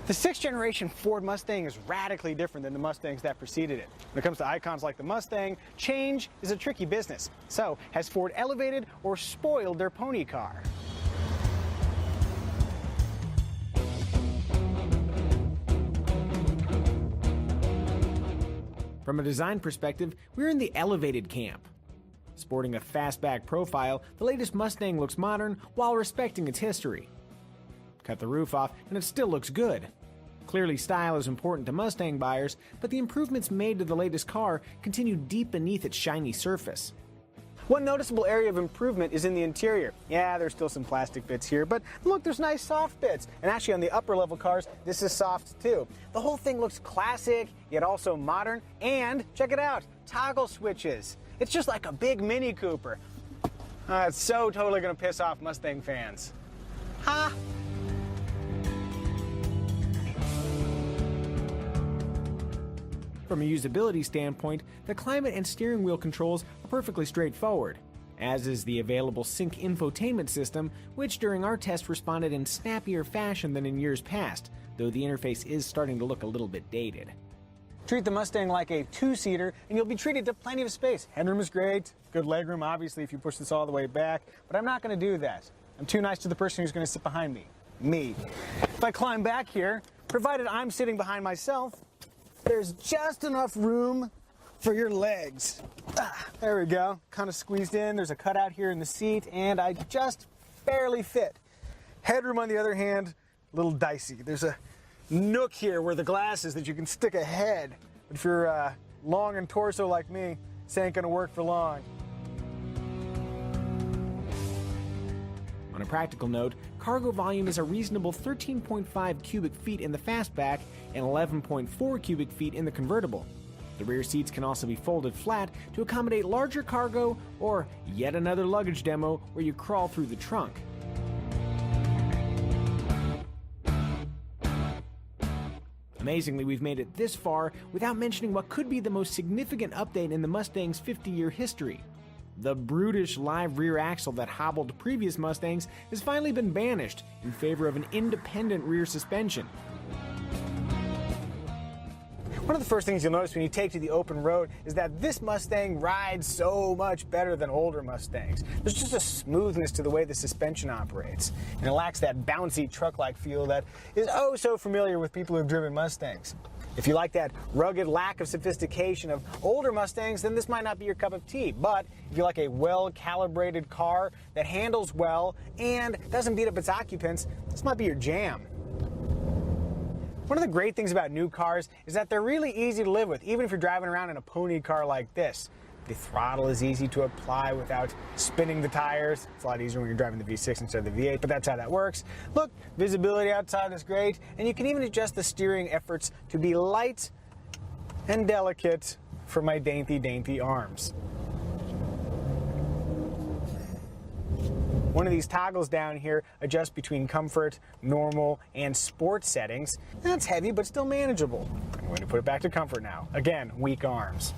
The sixth generation Ford Mustang is radically different than the Mustangs that preceded it. When it comes to icons like the Mustang, change is a tricky business. So, has Ford elevated or spoiled their pony car? From a design perspective, we're in the elevated camp. Sporting a fastback profile, the latest Mustang looks modern while respecting its history. Cut the roof off and it still looks good. Clearly, style is important to Mustang buyers, but the improvements made to the latest car continue deep beneath its shiny surface. One noticeable area of improvement is in the interior. Yeah, there's still some plastic bits here, but look, there's nice soft bits. And actually on the upper level cars, this is soft too. The whole thing looks classic, yet also modern, and check it out, toggle switches. It's just like a big Mini Cooper. It's so totally gonna piss off Mustang fans. Ha! From a usability standpoint, the climate and steering wheel controls are perfectly straightforward, as is the available Sync infotainment system, which during our test responded in snappier fashion than in years past, though the interface is starting to look a little bit dated. Treat the Mustang like a two-seater and you'll be treated to plenty of space. Headroom is great, good legroom obviously if you push this all the way back, but I'm not going to do that. I'm too nice to the person who's going to sit behind me. Me. If I climb back here, provided I'm sitting behind myself, there's just enough room for your legs. There we go, kind of squeezed in. There's a cutout here in the seat, and I just barely fit. Headroom, on the other hand, a little dicey. There's a nook here where the glass is that you can stick a head. But if you're long and torso like me, this ain't gonna work for long. On a practical note, cargo volume is a reasonable 13.5 cubic feet in the fastback and 11.4 cubic feet in the convertible. The rear seats can also be folded flat to accommodate larger cargo or yet another luggage demo where you crawl through the trunk. Amazingly, we've made it this far without mentioning what could be the most significant update in the Mustang's 50-year history. The brutish live rear axle that hobbled previous Mustangs has finally been banished in favor of an independent rear suspension. One of the first things you'll notice when you take to the open road is that this Mustang rides so much better than older Mustangs. There's just a smoothness to the way the suspension operates, and it lacks that bouncy truck-like feel that is oh so familiar with people who've driven Mustangs. If you like that rugged lack of sophistication of older Mustangs, then this might not be your cup of tea. But if you like a well-calibrated car that handles well and doesn't beat up its occupants, this might be your jam. One of the great things about new cars is that they're really easy to live with, even if you're driving around in a pony car like this. The throttle is easy to apply without spinning the tires. It's a lot easier when you're driving the V6 instead of the V8, but that's how that works. Look, visibility outside is great, and you can even adjust the steering efforts to be light and delicate for my dainty, dainty arms. One of these toggles down here adjusts between comfort, normal, and sport settings. That's heavy, but still manageable. I'm going to put it back to comfort now. Again, weak arms.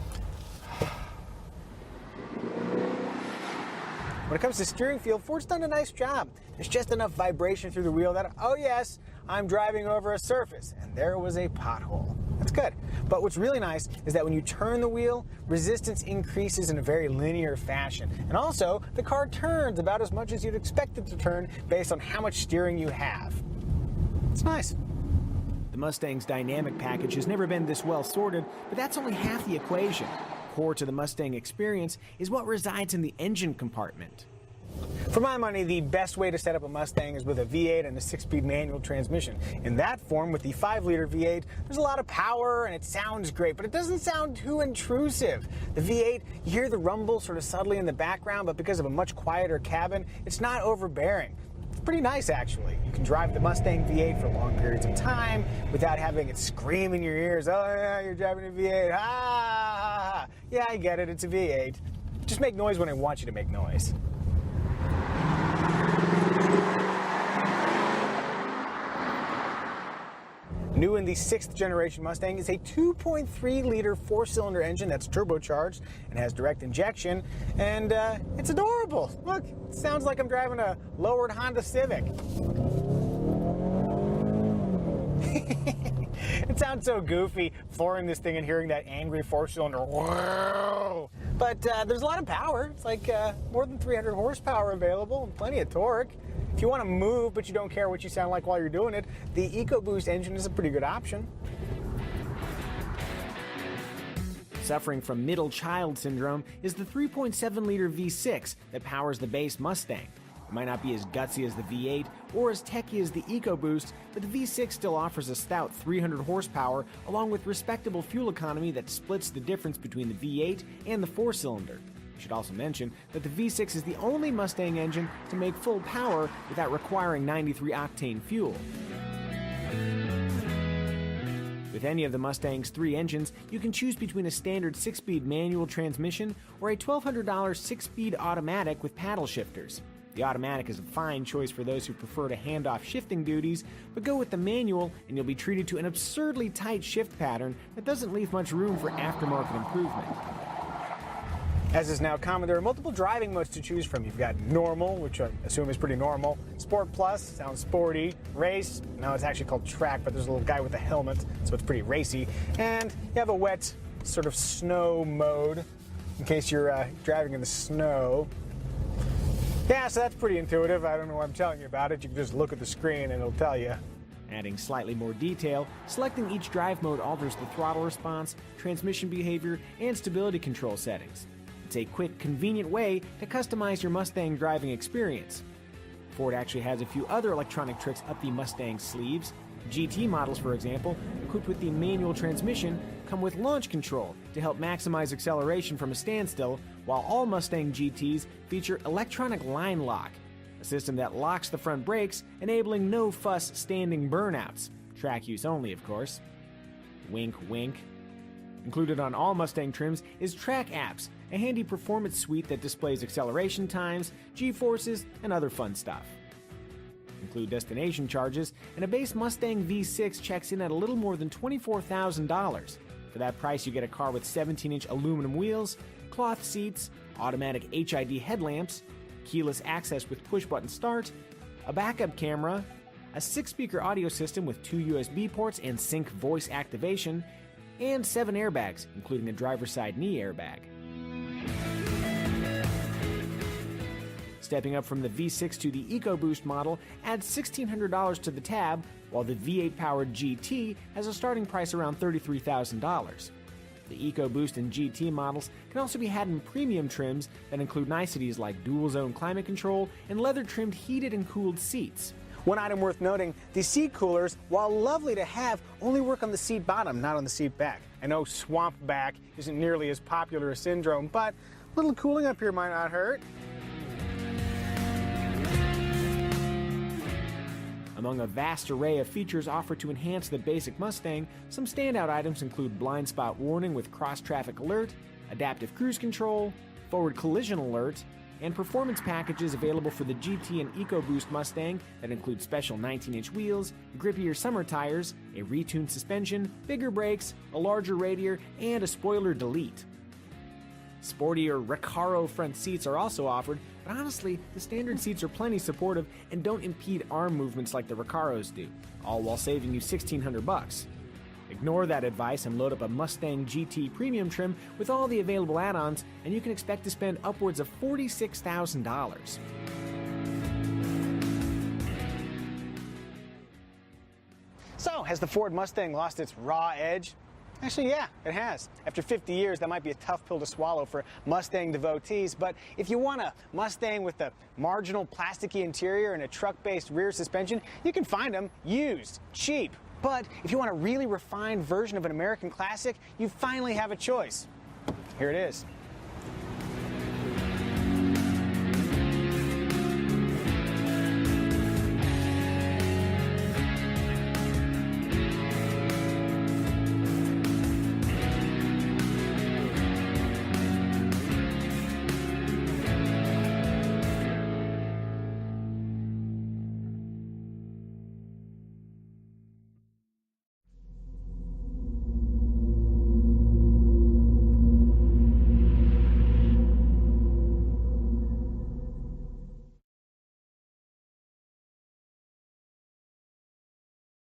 When it comes to steering feel, Ford's done a nice job. There's just enough vibration through the wheel that, oh yes, I'm driving over a surface, and there was a pothole. That's good. But what's really nice is that when you turn the wheel, resistance increases in a very linear fashion. And also, the car turns about as much as you'd expect it to turn based on how much steering you have. It's nice. The Mustang's dynamic package has never been this well sorted, but that's only half the equation. Core to the Mustang experience is what resides in the engine compartment. For my money, the best way to set up a Mustang is with a V8 and a 6-speed manual transmission. In that form, with the 5-liter V8, there's a lot of power and it sounds great, but it doesn't sound too intrusive. The V8, you hear the rumble sort of subtly in the background, but because of a much quieter cabin, it's not overbearing. It's pretty nice, actually. You can drive the Mustang V8 for long periods of time without having it scream in your ears, oh yeah, you're driving a V8, ha ha ha. Yeah, I get it, it's a V8. Just make noise when I want you to make noise. New in the 6th generation Mustang is a 2.3-liter 4-cylinder engine that's turbocharged and has direct injection, and it's adorable. Look, it sounds like I'm driving a lowered Honda Civic. It sounds so goofy, flooring this thing and hearing that angry four-cylinder. Whoa! But there's a lot of power. It's like more than 300 horsepower available and plenty of torque. If you want to move but you don't care what you sound like while you're doing it, the EcoBoost engine is a pretty good option. Suffering from middle child syndrome is the 3.7-liter V6 that powers the base Mustang. It might not be as gutsy as the V8 or as techy as the EcoBoost, but the V6 still offers a stout 300 horsepower along with respectable fuel economy that splits the difference between the V8 and the four-cylinder. I should also mention that the V6 is the only Mustang engine to make full power without requiring 93-octane fuel. With any of the Mustang's 3 engines, you can choose between a standard 6-speed manual transmission or a $1,200 6-speed automatic with paddle shifters. The automatic is a fine choice for those who prefer to hand off shifting duties, but go with the manual and you'll be treated to an absurdly tight shift pattern that doesn't leave much room for aftermarket improvement. As is now common, there are multiple driving modes to choose from. You've got normal, which I assume is pretty normal, Sport Plus, sounds sporty, race, no, it's actually called track, but there's a little guy with a helmet, so it's pretty racy, and you have a wet, sort of snow mode, in case you're driving in the snow. Yeah, so that's pretty intuitive. I don't know why I'm telling you about it. You can just look at the screen and it'll tell you. Adding slightly more detail, selecting each drive mode alters the throttle response, transmission behavior, and stability control settings. It's a quick, convenient way to customize your Mustang driving experience. Ford actually has a few other electronic tricks up the Mustang's sleeves. GT models, for example, equipped with the manual transmission, come with launch control to help maximize acceleration from a standstill, while all Mustang GTs feature electronic line lock, a system that locks the front brakes, enabling no-fuss standing burnouts. Track use only, of course. Wink, wink. Included on all Mustang trims is Track Apps, a handy performance suite that displays acceleration times, G-forces, and other fun stuff. Include destination charges, and a base Mustang V6 checks in at a little more than $24,000. For that price, you get a car with 17-inch aluminum wheels, cloth seats, automatic HID headlamps, keyless access with push-button start, a backup camera, a 6-speaker audio system with 2 USB ports and sync voice activation, and 7 airbags, including a driver's side knee airbag. Stepping up from the V6 to the EcoBoost model adds $1,600 to the tab, while the V8-powered GT has a starting price around $33,000. The EcoBoost and GT models can also be had in premium trims that include niceties like dual-zone climate control and leather-trimmed heated and cooled seats. One item worth noting, the seat coolers, while lovely to have, only work on the seat bottom, not on the seat back. I know swamp back isn't nearly as popular a syndrome, but a little cooling up here might not hurt. Among a vast array of features offered to enhance the basic Mustang, some standout items include blind spot warning with cross-traffic alert, adaptive cruise control, forward collision alert, and performance packages available for the GT and EcoBoost Mustang that include special 19-inch wheels, grippier summer tires, a retuned suspension, bigger brakes, a larger radiator, and a spoiler delete. Sportier Recaro front seats are also offered, but honestly, the standard seats are plenty supportive and don't impede arm movements like the Recaros do, all while saving you $1,600. Ignore that advice and load up a Mustang GT premium trim with all the available add-ons, and you can expect to spend upwards of $46,000. So, has the Ford Mustang lost its raw edge? Actually, yeah, it has. After 50 years, that might be a tough pill to swallow for Mustang devotees, but if you want a Mustang with a marginal plasticky interior and a truck-based rear suspension, you can find them used, cheap. But if you want a really refined version of an American classic, you finally have a choice. Here it is.